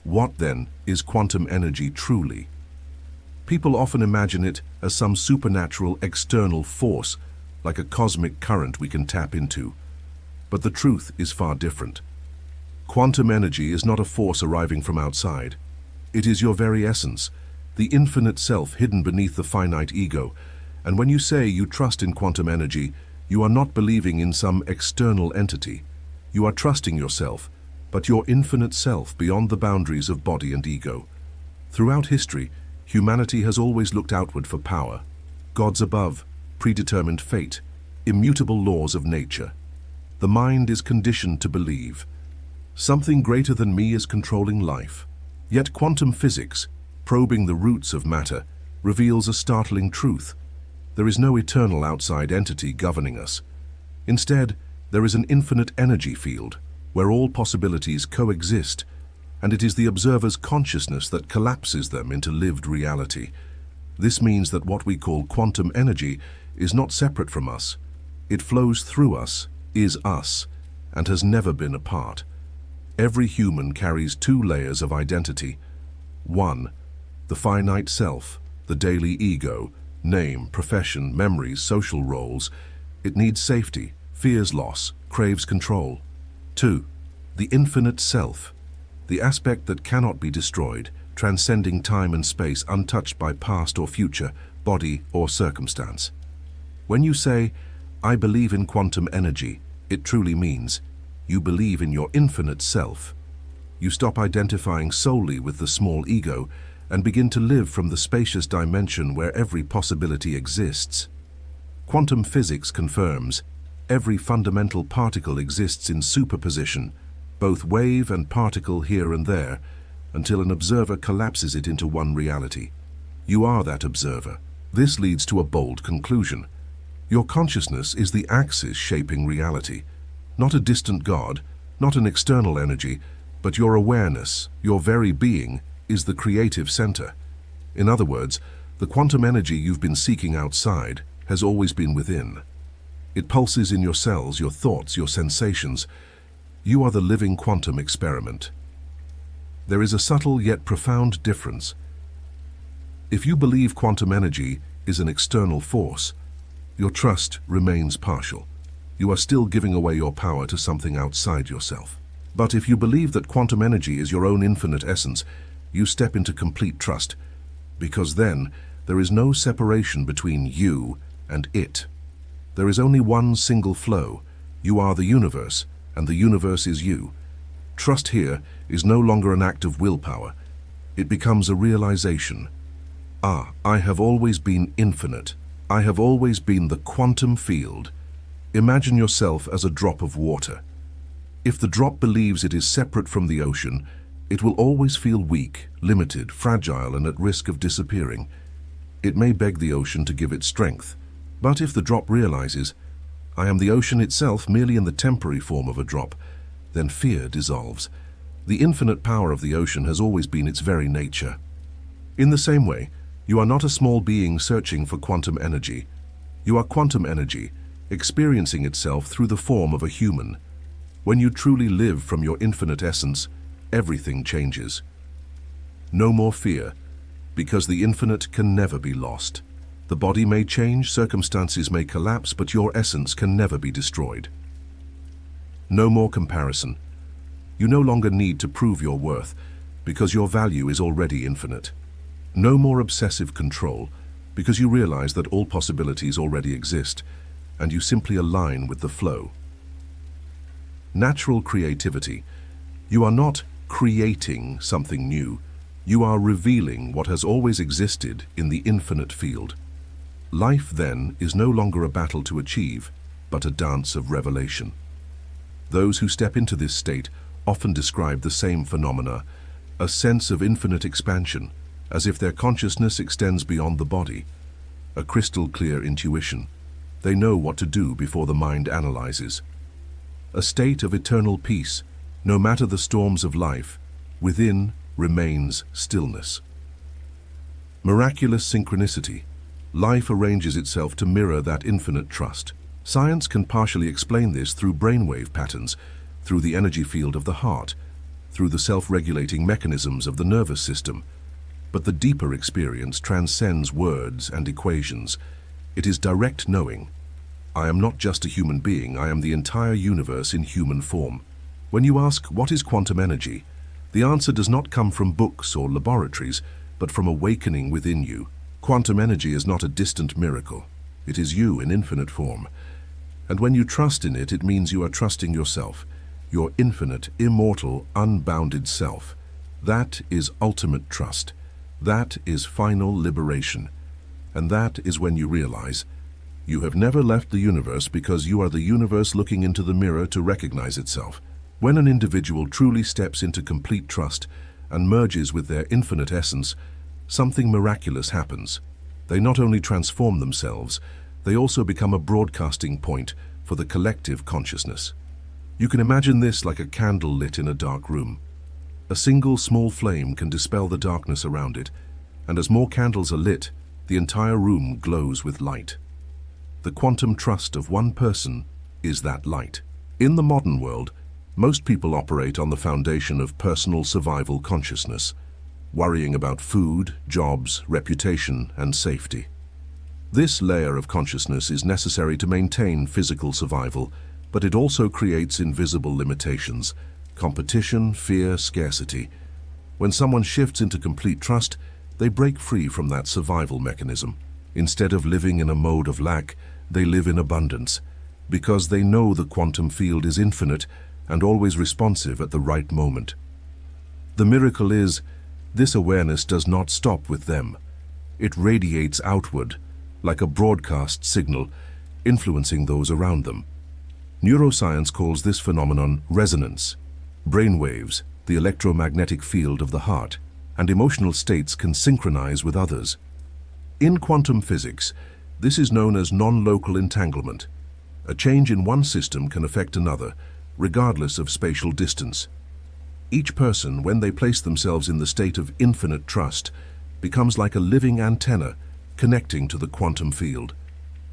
What then is quantum energy truly? People often imagine it as some supernatural external force, like a cosmic current we can tap into. But the truth is far different. Quantum energy is not a force arriving from outside. It is your very essence, the infinite self hidden beneath the finite ego. And when you say you trust in quantum energy, you are not believing in some external entity. You are trusting yourself, but your infinite self beyond the boundaries of body and ego. Throughout history, humanity has always looked outward for power. Gods above, predetermined fate, immutable laws of nature. The mind is conditioned to believe. Something greater than me is controlling life. Yet quantum physics, probing the roots of matter, reveals a startling truth. There is no eternal outside entity governing us. Instead, there is an infinite energy field, where all possibilities coexist, and it is the observer's consciousness that collapses them into lived reality. This means that what we call quantum energy is not separate from us. It flows through us, is us, and has never been apart. Every human carries two layers of identity. One, the finite self, the daily ego, name, profession, memories, social roles. It needs safety, fears loss, craves control. Two, the infinite self, the aspect that cannot be destroyed, transcending time and space, untouched by past or future, body or circumstance. When you say, "I believe in quantum energy," it truly means you believe in your infinite self. You stop identifying solely with the small ego and begin to live from the spacious dimension where every possibility exists. Quantum physics confirms every fundamental particle exists in superposition, both wave and particle here and there, until an observer collapses it into one reality. You are that observer. This leads to a bold conclusion. Your consciousness is the axis shaping reality, not a distant God, not an external energy, but your awareness, your very being, is the creative center. In other words, the quantum energy you've been seeking outside has always been within. It pulses in your cells, your thoughts, your sensations. You are the living quantum experiment. There is a subtle yet profound difference. If you believe quantum energy is an external force, your trust remains partial. You are still giving away your power to something outside yourself. But if you believe that quantum energy is your own infinite essence, you step into complete trust, because then there is no separation between you and it. There is only one single flow. You are the universe, and the universe is you. Trust here is no longer an act of willpower. It becomes a realization. I have always been infinite. I have always been the quantum field. Imagine yourself as a drop of water. If the drop believes it is separate from the ocean, it will always feel weak, limited, fragile, and at risk of disappearing. It may beg the ocean to give it strength. But if the drop realizes, "I am the ocean itself, merely in the temporary form of a drop," then fear dissolves. The infinite power of the ocean has always been its very nature. In the same way, you are not a small being searching for quantum energy. You are quantum energy, experiencing itself through the form of a human. When you truly live from your infinite essence, everything changes. No more fear, because the infinite can never be lost. The body may change, circumstances may collapse, but your essence can never be destroyed. No more comparison. You no longer need to prove your worth, because your value is already infinite. No more obsessive control, because you realize that all possibilities already exist, and you simply align with the flow. Natural creativity. You are not creating something new. You are revealing what has always existed in the infinite field. Life, then, is no longer a battle to achieve, but a dance of revelation. Those who step into this state often describe the same phenomena, a sense of infinite expansion, as if their consciousness extends beyond the body, a crystal-clear intuition. They know what to do before the mind analyzes. A state of eternal peace, no matter the storms of life, within remains stillness. Miraculous synchronicity. Life arranges itself to mirror that infinite trust. Science can partially explain this through brainwave patterns, through the energy field of the heart, through the self-regulating mechanisms of the nervous system. But the deeper experience transcends words and equations. It is direct knowing. I am not just a human being, I am the entire universe in human form. When you ask, what is quantum energy? The answer does not come from books or laboratories, but from awakening within you. Quantum energy is not a distant miracle. It is you in infinite form. And when you trust in it, it means you are trusting yourself, your infinite, immortal, unbounded self. That is ultimate trust. That is final liberation. And that is when you realize you have never left the universe because you are the universe looking into the mirror to recognize itself. When an individual truly steps into complete trust and merges with their infinite essence, something miraculous happens. They not only transform themselves, they also become a broadcasting point for the collective consciousness. You can imagine this like a candle lit in a dark room. A single small flame can dispel the darkness around it, and as more candles are lit, the entire room glows with light. The quantum trust of one person is that light. In the modern world, most people operate on the foundation of personal survival consciousness, worrying about food, jobs, reputation, and safety. This layer of consciousness is necessary to maintain physical survival, but it also creates invisible limitations: competition, fear, scarcity. When someone shifts into complete trust, they break free from that survival mechanism. Instead of living in a mode of lack, they live in abundance, because they know the quantum field is infinite and always responsive at the right moment. The miracle is, this awareness does not stop with them. It radiates outward, like a broadcast signal, influencing those around them. Neuroscience calls this phenomenon resonance. Brainwaves, the electromagnetic field of the heart, and emotional states can synchronize with others. In quantum physics, this is known as non-local entanglement. A change in one system can affect another, regardless of spatial distance. Each person, when they place themselves in the state of infinite trust, becomes like a living antenna connecting to the quantum field.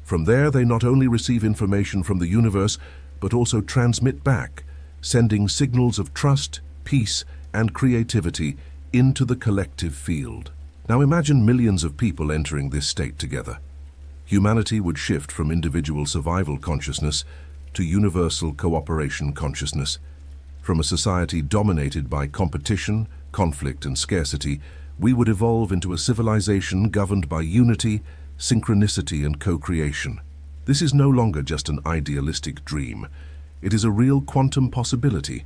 From there, they not only receive information from the universe, but also transmit back, sending signals of trust, peace, and creativity into the collective field. Now imagine millions of people entering this state together. Humanity would shift from individual survival consciousness to universal cooperation consciousness. From a society dominated by competition, conflict, and scarcity, we would evolve into a civilization governed by unity, synchronicity, and co-creation. This is no longer just an idealistic dream. It is a real quantum possibility,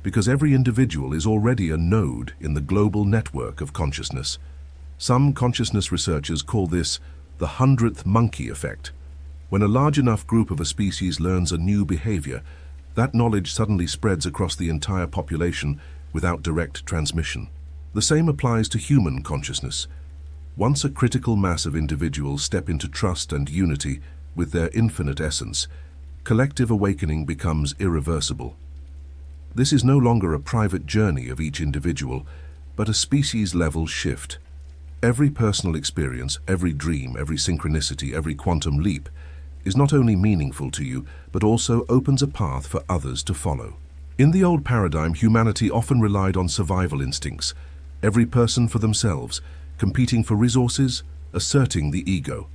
because every individual is already a node in the global network of consciousness. Some consciousness researchers call this the 100th monkey effect. When a large enough group of a species learns a new behavior, that knowledge suddenly spreads across the entire population without direct transmission. The same applies to human consciousness. Once a critical mass of individuals step into trust and unity with their infinite essence, collective awakening becomes irreversible. This is no longer a private journey of each individual, but a species-level shift. Every personal experience, every dream, every synchronicity, every quantum leap is not only meaningful to you, but also opens a path for others to follow. In the old paradigm, humanity often relied on survival instincts, every person for themselves, competing for resources, asserting the ego.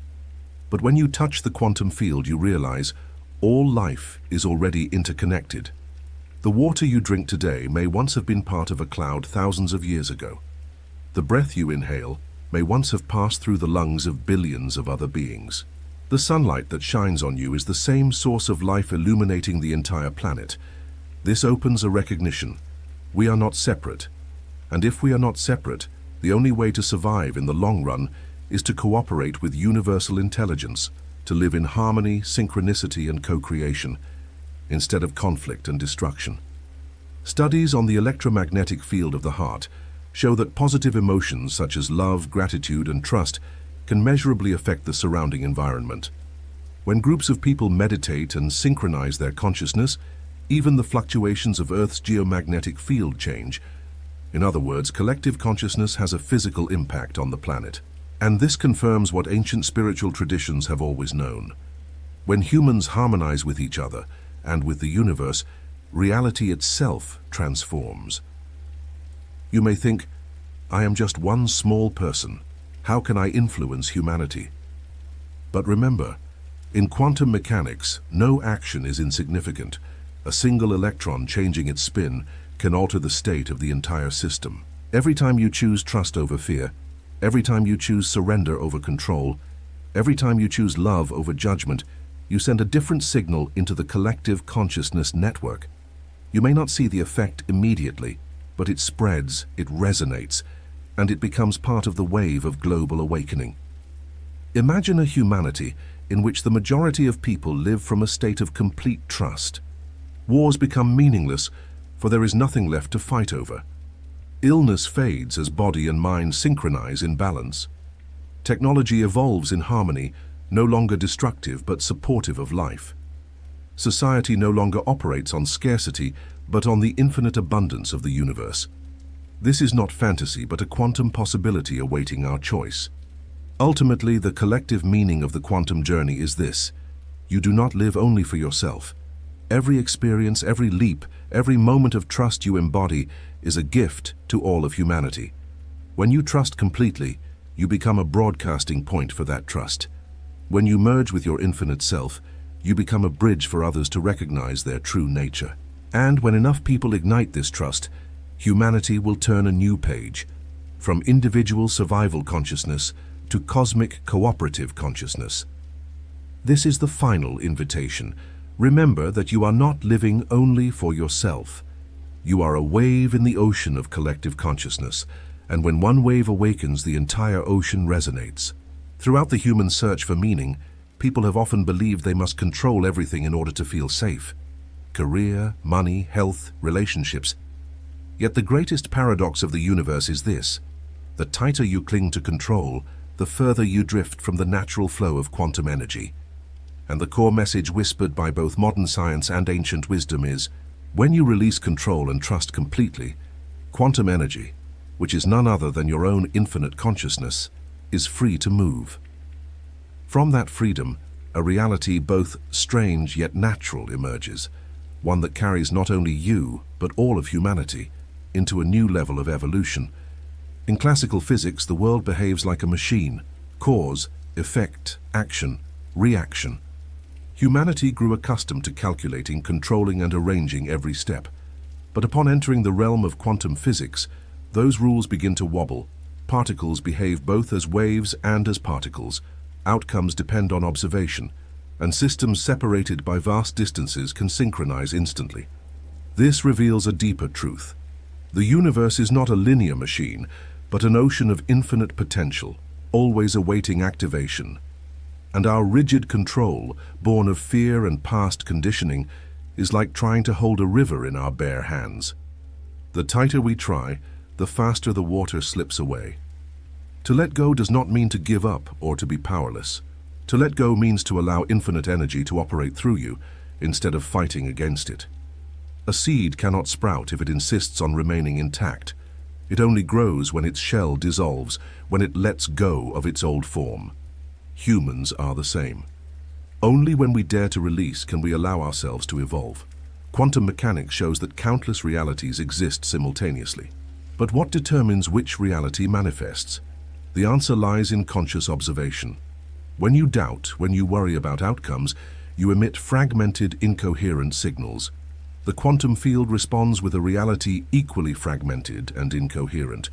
But when you touch the quantum field, you realize all life is already interconnected. The water you drink today may once have been part of a cloud thousands of years ago. The breath you inhale may once have passed through the lungs of billions of other beings. The sunlight that shines on you is the same source of life illuminating the entire planet. This opens a recognition. We are not separate. And if we are not separate, The only way to survive in the long run is to cooperate with universal intelligence, to live in harmony, synchronicity, and co-creation, instead of conflict and destruction. Studies on the electromagnetic field of the heart show that positive emotions such as love, gratitude, and trust can measurably affect the surrounding environment. When groups of people meditate and synchronize their consciousness, even the fluctuations of Earth's geomagnetic field change. In other words, collective consciousness has a physical impact on the planet. And this confirms what ancient spiritual traditions have always known. When humans harmonize with each other and with the universe, reality itself transforms. You may think, I am just one small person. How can I influence humanity? But remember, in quantum mechanics, no action is insignificant. A single electron changing its spin can alter the state of the entire system. Every time you choose trust over fear, every time you choose surrender over control, every time you choose love over judgment, you send a different signal into the collective consciousness network. You may not see the effect immediately, but it spreads, it resonates, and it becomes part of the wave of global awakening. Imagine a humanity in which the majority of people live from a state of complete trust. Wars become meaningless, for there is nothing left to fight over. Illness fades as body and mind synchronize in balance. Technology evolves in harmony, no longer destructive but supportive of life. Society no longer operates on scarcity, but on the infinite abundance of the universe. This is not fantasy, but a quantum possibility awaiting our choice. Ultimately, the collective meaning of the quantum journey is this: you do not live only for yourself. Every experience, every leap, every moment of trust you embody is a gift to all of humanity. When you trust completely, you become a broadcasting point for that trust. When you merge with your infinite self, you become a bridge for others to recognize their true nature. And when enough people ignite this trust, humanity will turn a new page, from individual survival consciousness to cosmic cooperative consciousness. This is the final invitation. Remember that you are not living only for yourself. You are a wave in the ocean of collective consciousness, and when one wave awakens, the entire ocean resonates. Throughout the human search for meaning, people have often believed they must control everything in order to feel safe. Career, money, health, relationships. Yet the greatest paradox of the universe is this: the tighter you cling to control, the further you drift from the natural flow of quantum energy. And the core message whispered by both modern science and ancient wisdom is, when you release control and trust completely, quantum energy, which is none other than your own infinite consciousness, is free to move. From that freedom, a reality both strange yet natural emerges, one that carries not only you, but all of humanity, into a new level of evolution. In classical physics, the world behaves like a machine: cause, effect, action, reaction. Humanity grew accustomed to calculating, controlling, and arranging every step. But upon entering the realm of quantum physics, those rules begin to wobble. Particles behave both as waves and as particles. Outcomes depend on observation, and systems separated by vast distances can synchronize instantly. This reveals a deeper truth. The universe is not a linear machine, but an ocean of infinite potential, always awaiting activation. And our rigid control, born of fear and past conditioning, is like trying to hold a river in our bare hands. The tighter we try, the faster the water slips away. To let go does not mean to give up or to be powerless. To let go means to allow infinite energy to operate through you, instead of fighting against it. A seed cannot sprout if it insists on remaining intact. It only grows when its shell dissolves, when it lets go of its old form. Humans are the same. Only when we dare to release can we allow ourselves to evolve. Quantum mechanics shows that countless realities exist simultaneously. But what determines which reality manifests? The answer lies in conscious observation. When you doubt, when you worry about outcomes, you emit fragmented, incoherent signals. The quantum field responds with a reality equally fragmented and incoherent.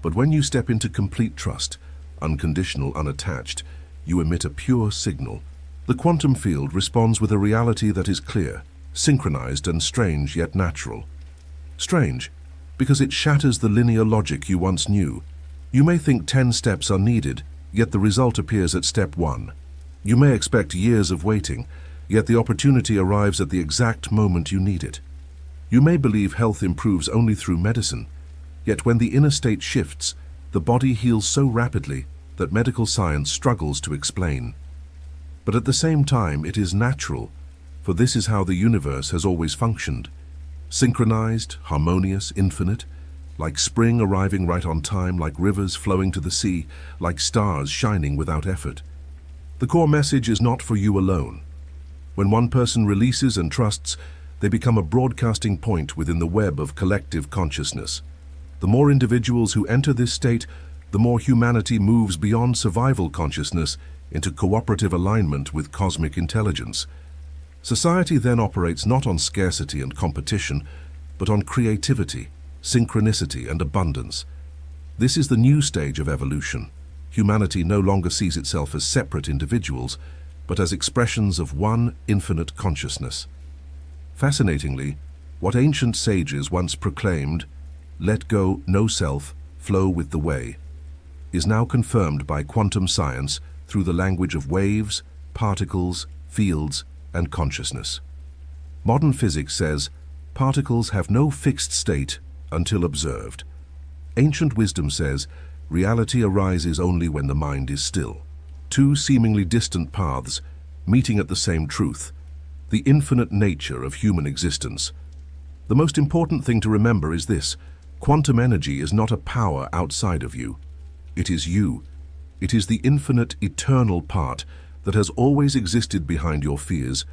But when you step into complete trust, unconditional, unattached, you emit a pure signal. The quantum field responds with a reality that is clear, synchronized, and strange yet natural. Strange, because it shatters the linear logic you once knew. You may think 10 steps are needed, yet the result appears at step 1. You may expect years of waiting, yet the opportunity arrives at the exact moment you need it. You may believe health improves only through medicine, yet when the inner state shifts, the body heals so rapidly that medical science struggles to explain. But at the same time, it is natural, for this is how the universe has always functioned. Synchronized, harmonious, infinite, like spring arriving right on time, like rivers flowing to the sea, like stars shining without effort. The core message is not for you alone. When one person releases and trusts, they become a broadcasting point within the web of collective consciousness. The more individuals who enter this state, the more humanity moves beyond survival consciousness into cooperative alignment with cosmic intelligence. Society then operates not on scarcity and competition, but on creativity, synchronicity, and abundance. This is the new stage of evolution. Humanity no longer sees itself as separate individuals, but as expressions of one infinite consciousness. Fascinatingly, what ancient sages once proclaimed, "Let go, no self, flow with the way," is now confirmed by quantum science through the language of waves, particles, fields, and consciousness. Modern physics says, particles have no fixed state until observed. Ancient wisdom says, reality arises only when the mind is still. Two seemingly distant paths, meeting at the same truth, the infinite nature of human existence. The most important thing to remember is this: quantum energy is not a power outside of you. It is you. It is the infinite, eternal part that has always existed behind your fears,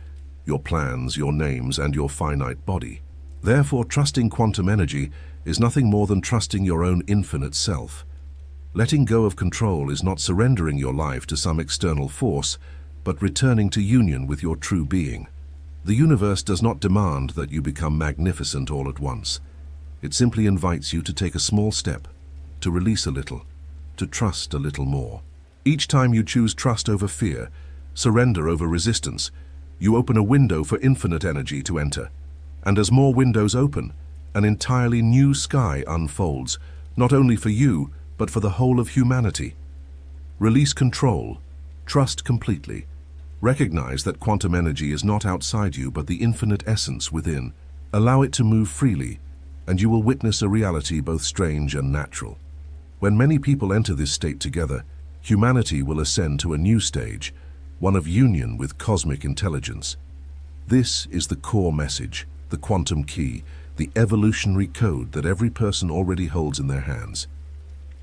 your plans, your names, and your finite body. Therefore, trusting quantum energy is nothing more than trusting your own infinite self. Letting go of control is not surrendering your life to some external force, but returning to union with your true being. The universe does not demand that you become magnificent all at once. It simply invites you to take a small step, to release a little, to trust a little more. Each time you choose trust over fear, surrender over resistance, you open a window for infinite energy to enter. And as more windows open, an entirely new sky unfolds, not only for you, but for the whole of humanity. Release control, trust completely. Recognize that quantum energy is not outside you, but the infinite essence within. Allow it to move freely, and you will witness a reality both strange and natural. When many people enter this state together, humanity will ascend to a new stage, one of union with cosmic intelligence. This is the core message, the quantum key, the evolutionary code that every person already holds in their hands.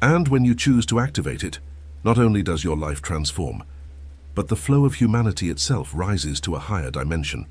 And when you choose to activate it, not only does your life transform, but the flow of humanity itself rises to a higher dimension.